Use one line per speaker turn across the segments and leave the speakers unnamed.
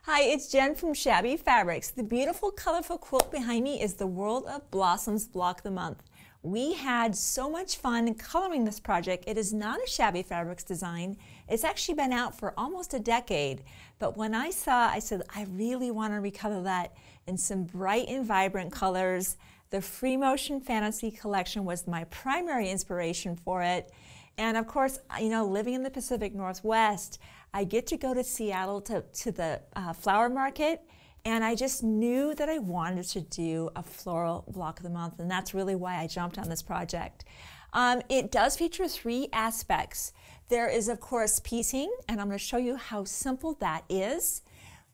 Hi, it's Jen from Shabby Fabrics. The beautiful, colorful quilt behind me is the World of Blossoms Block of the Month. We had so much fun coloring this project. It is not a Shabby Fabrics design. It's actually been out for almost a decade. But when I said, I really want to recolor that in some bright and vibrant colors. The Free Motion Fantasy Collection was my primary inspiration for it. And of course, you know, living in the Pacific Northwest, I get to go to Seattle to the flower market, and I just knew that I wanted to do a floral block of the month, and that's really why I jumped on this project. It does feature three aspects. There is, of course, piecing, and I'm going to show you how simple that is.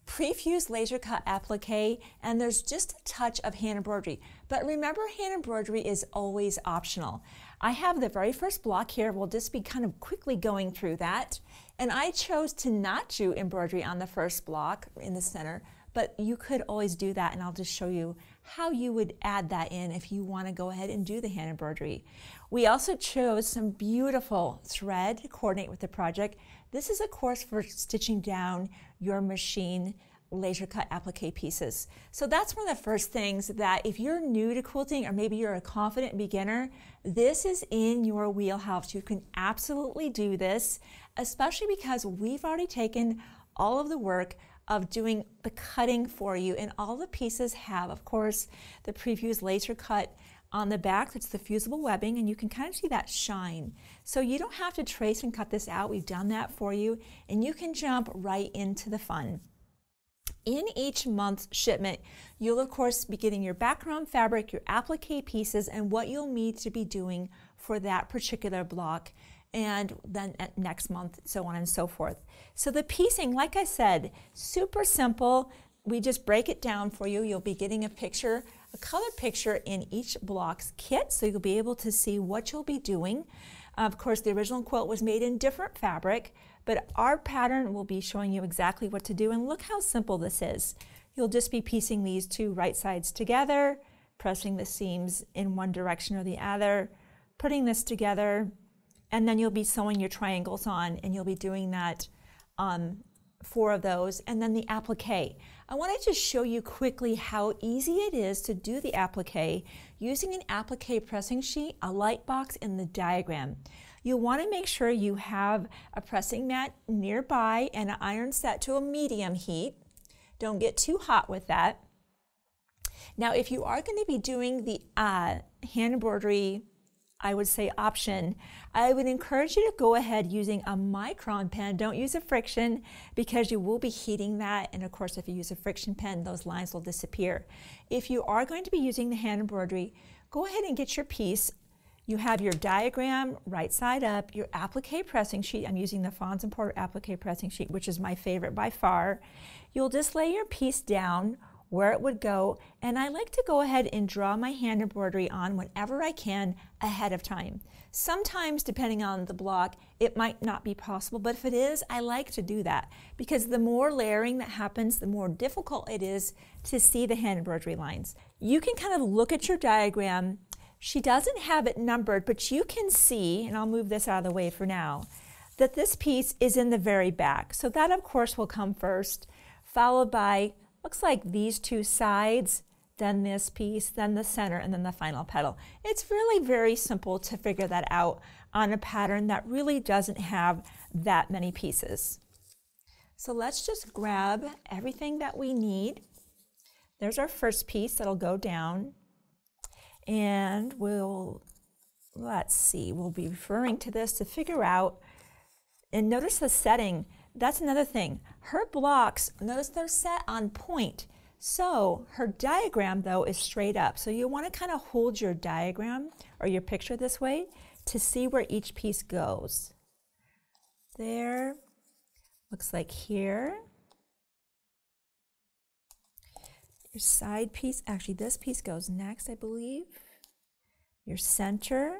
Pre-fused laser cut applique, and there's just a touch of hand embroidery. But remember, hand embroidery is always optional. I have the very first block here. We'll just be kind of quickly going through that. And I chose to not do embroidery on the first block in the center, but you could always do that, and I'll just show you how you would add that in if you want to go ahead and do the hand embroidery. We also chose some beautiful thread to coordinate with the project. This is, of course, for stitching down your machine laser cut applique pieces. So that's one of the first things that if you're new to quilting, or maybe you're a confident beginner, this is in your wheelhouse. You can absolutely do this, especially because we've already taken all of the work of doing the cutting for you, and all the pieces have, of course, the prefused laser cut on the back. That's the fusible webbing, and you can kind of see that shine. So you don't have to trace and cut this out. We've done that for you, and you can jump right into the fun. In each month's shipment, you'll of course be getting your background fabric, your applique pieces, and what you'll need to be doing for that particular block, and then at next month, so on and so forth. So the piecing, like I said, super simple. We just break it down for you. You'll be getting a picture, a color picture in each block's kit, so you'll be able to see what you'll be doing. Of course, the original quilt was made in different fabric, but our pattern will be showing you exactly what to do, and look how simple this is. You'll just be piecing these two right sides together, pressing the seams in one direction or the other, putting this together, and then you'll be sewing your triangles on, and you'll be doing that 4 of those, and then the applique. I wanted to show you quickly how easy it is to do the applique using an applique pressing sheet, a light box, and the diagram. You'll want to make sure you have a pressing mat nearby and an iron set to a medium heat. Don't get too hot with that. Now, if you are going to be doing the hand embroidery, I would say option, I would encourage you to go ahead using a micron pen. Don't use a friction, because you will be heating that, and of course if you use a friction pen, those lines will disappear. If you are going to be using the hand embroidery, go ahead and get your piece. You have your diagram right side up, your applique pressing sheet. I'm using the Fonz and Porter applique pressing sheet, which is my favorite by far. You'll just lay your piece down where it would go, and I like to go ahead and draw my hand embroidery on whenever I can ahead of time. Sometimes, depending on the block, it might not be possible, but if it is, I like to do that, because the more layering that happens, the more difficult it is to see the hand embroidery lines. You can kind of look at your diagram. She doesn't have it numbered, but you can see, and I'll move this out of the way for now, that this piece is in the very back. So that, of course, will come first, followed by, looks like these two sides, then this piece, then the center, and then the final petal. It's really very simple to figure that out on a pattern that really doesn't have that many pieces. So let's just grab everything that we need. There's our first piece that'll go down. And let's see, we'll be referring to this to figure out, and notice the setting. That's another thing. Her blocks, notice they're set on point. So her diagram, though, is straight up. So you want to kind of hold your diagram or your picture this way to see where each piece goes. There, looks like here. Your side piece, actually this piece goes next, I believe. Your center.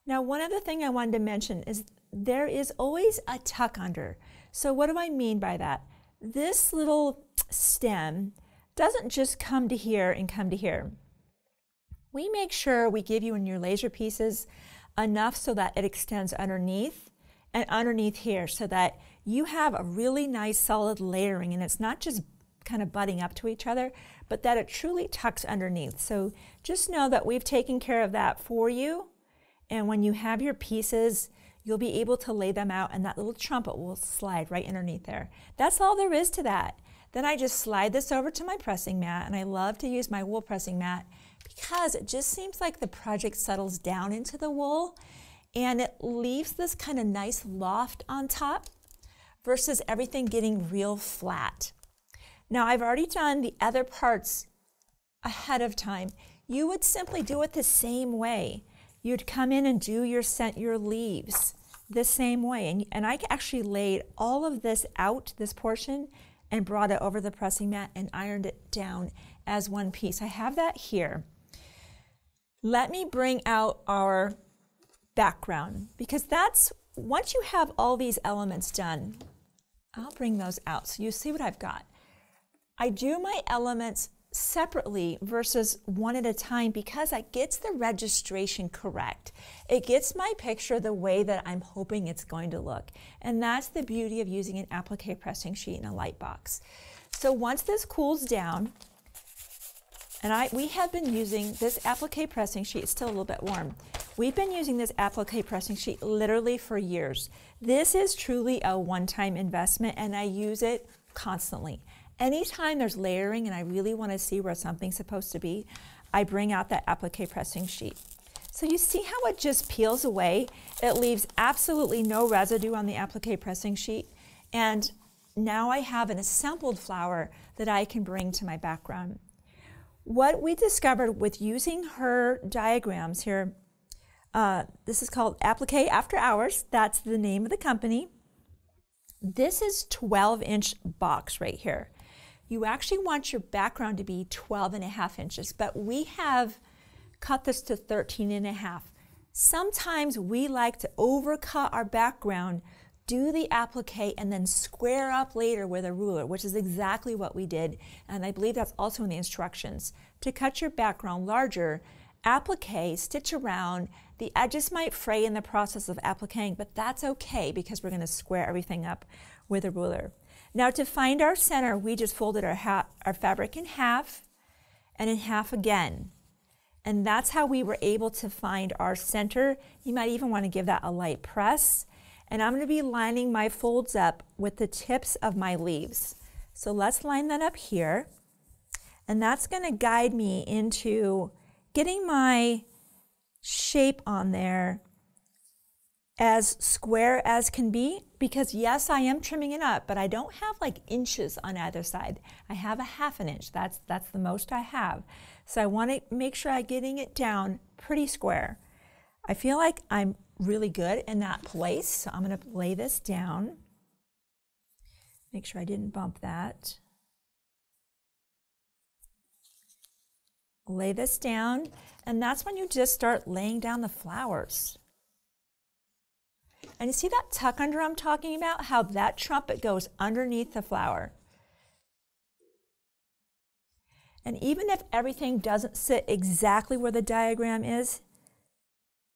Now, one other thing I wanted to mention is there is always a tuck under. So what do I mean by that? This little stem doesn't just come to here and come to here. We make sure we give you in your laser pieces enough so that it extends underneath, and underneath here so that you have a really nice solid layering, and it's not just kind of butting up to each other, but that it truly tucks underneath. So just know that we've taken care of that for you, and when you have your pieces, you'll be able to lay them out and that little trumpet will slide right underneath there. That's all there is to that. Then I just slide this over to my pressing mat, and I love to use my wool pressing mat because it just seems like the project settles down into the wool and it leaves this kind of nice loft on top versus everything getting real flat. Now I've already done the other parts ahead of time. You would simply do it the same way. You'd come in and do your leaves the same way. And I actually laid all of this out, this portion, and brought it over the pressing mat and ironed it down as one piece. I have that here. Let me bring out our background, because that's, once you have all these elements done, I'll bring those out so you see what I've got. I do my elements separately versus one at a time because it gets the registration correct. It gets my picture the way that I'm hoping it's going to look. And that's the beauty of using an applique pressing sheet in a light box. So once this cools down, and we have been using this applique pressing sheet, it's still a little bit warm. We've been using this applique pressing sheet literally for years. This is truly a one-time investment, and I use it constantly. Anytime there's layering and I really want to see where something's supposed to be, I bring out that applique pressing sheet. So you see how it just peels away? It leaves absolutely no residue on the applique pressing sheet. And now I have an assembled flower that I can bring to my background. What we discovered with using her diagrams here, this is called Appliqué After Hours. That's the name of the company. This is 12-inch box right here. You actually want your background to be 12.5 inches, but we have cut this to 13.5. Sometimes we like to overcut our background, do the applique, and then square up later with a ruler, which is exactly what we did. And I believe that's also in the instructions. To cut your background larger, applique, stitch around. The edges might fray in the process of appliquing, but that's okay because we're going to square everything up with a ruler. Now to find our center, we just folded our fabric in half and in half again. And that's how we were able to find our center. You might even want to give that a light press. And I'm going to be lining my folds up with the tips of my leaves. So let's line that up here. And that's going to guide me into getting my shape on there as square as can be, because yes, I am trimming it up, but I don't have like inches on either side. I have a 1/2 inch. That's the most I have. So I want to make sure I'm getting it down pretty square. I feel like I'm really good in that place, so I'm going to lay this down. Make sure I didn't bump that. Lay this down, and that's when you just start laying down the flowers. And you see that tuck under I'm talking about? How that trumpet goes underneath the flower. And even if everything doesn't sit exactly where the diagram is,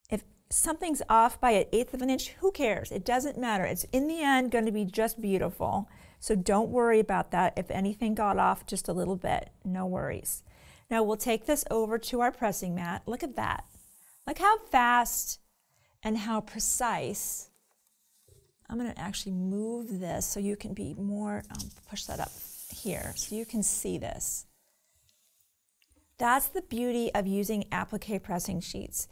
if something's off by 1/8 of an inch, who cares? It doesn't matter. It's in the end going to be just beautiful. So don't worry about that. If anything got off just a little bit, no worries. Now we'll take this over to our pressing mat. Look at that. Look how fast and how precise. I'm going to actually move this so you can be more, push that up here so you can see this. That's the beauty of using applique pressing sheets.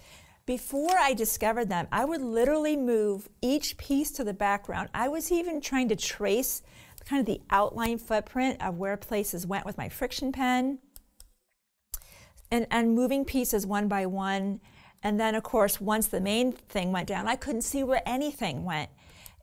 Before I discovered them, I would literally move each piece to the background. I was even trying to trace kind of the outline footprint of where places went with my friction pen. And moving pieces one by one. And then, of course, once the main thing went down, I couldn't see where anything went.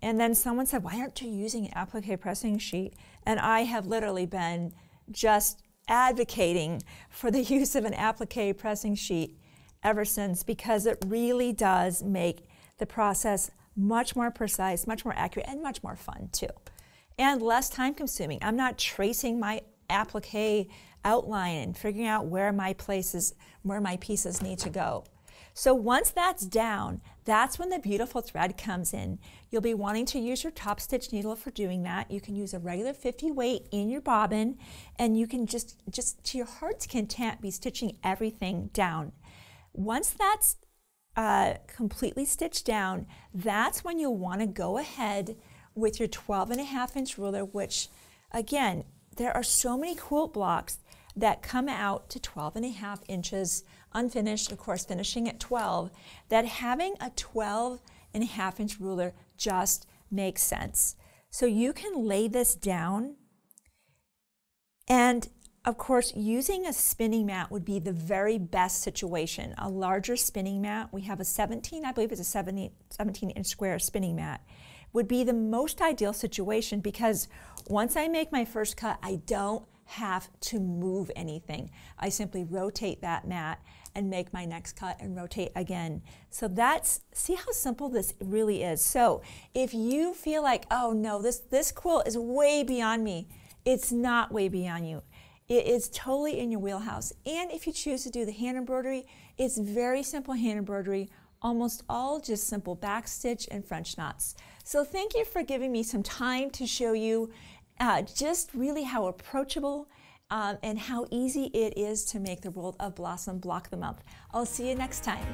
And then someone said, why aren't you using an applique pressing sheet? And I have literally been just advocating for the use of an applique pressing sheet ever since, because it really does make the process much more precise, much more accurate, and much more fun too. And less time consuming. I'm not tracing my applique outline and figuring out where my pieces need to go. So once that's down, that's when the beautiful thread comes in. You'll be wanting to use your top stitch needle for doing that. You can use a regular 50 weight in your bobbin, and you can just to your heart's content be stitching everything down. Once that's completely stitched down, that's when you'll want to go ahead with your 12.5-inch ruler, which again, there are so many quilt blocks that come out to 12.5 inches unfinished, of course finishing at 12, that having a 12.5-inch ruler just makes sense. So you can lay this down, and of course using a spinning mat would be the very best situation. A larger spinning mat, we have a 17, I believe it's a 17-inch square spinning mat, would be the most ideal situation, because once I make my first cut, I don't have to move anything. I simply rotate that mat and make my next cut and rotate again. So see how simple this really is. So if you feel like, oh no, this quilt is way beyond me, it's not way beyond you. It is totally in your wheelhouse. And if you choose to do the hand embroidery, it's very simple hand embroidery, almost all just simple back stitch and French knots. So thank you for giving me some time to show you just really how approachable and how easy it is to make the World of Blossom Block of the Month. I'll see you next time.